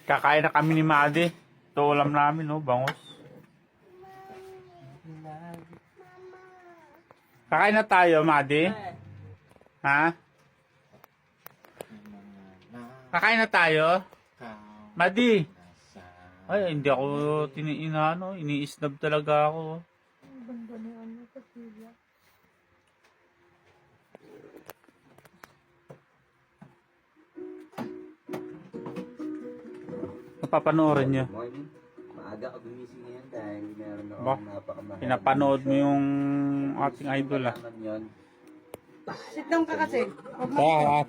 Kakain na kami ni Madi. Ito ulam namin, no? Bangus. Kakain na tayo, Madi. Ha? Kakain na tayo? Madi. Ay, hindi ako tiniinano. Ini-snub talaga ako. Ganda na ano, Castilla. Napapanoorin nyo. Morning. Maaga ka gumising ngayon dahil meron Ba? akong napakamahal. Pinapanood mo yung ating idol, ah. Yun. Sit down ka kasi. Huwag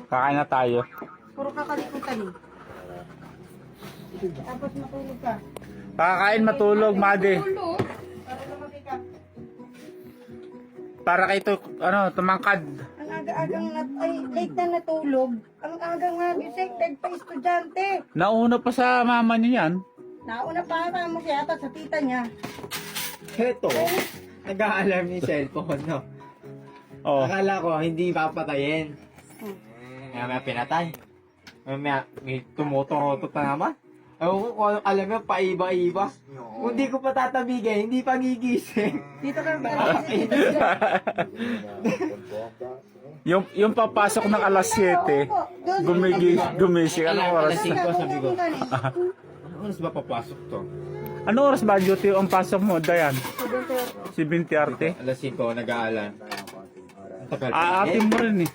Kakain na tayo. puro kakalikutan eh. Tapos matulog ka. Kakain, matulog, Madi. Tulog. Para lumaki ka. Para kay to, ano, tumangkad. Ang aga-agang late na natulog. Ang agang nga gising, pa estudyante. Nauna pa sa mama niya yan. Nauna pa ka mo siya sa tita niya. Heto, nag-aalarm yung cellphone, no? Oh. Akala ko, hindi papatayin. Kaya may pinatay. May tumutorotot na naman. Ewan ko kung alam mo, paiba-iba. Kung di ko patatabigay, hindi pa gigising. Dito ka ba? Yung papasok ng alas 7, gumising. Anong oras Alas na? 5, sabi ko. Ano oras ba papasok to? Anong oras ba duty ang pasok mo, Dayan? Si Binti Arte? Alas 5, nag-aalarm. Ang tagal pa. Aatin mo rin eh.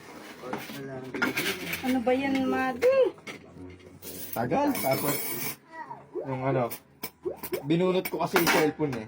Ano ba yan, Madi? Tagal. Tapos, yung ano, binunot ko kasi yung cellphone eh.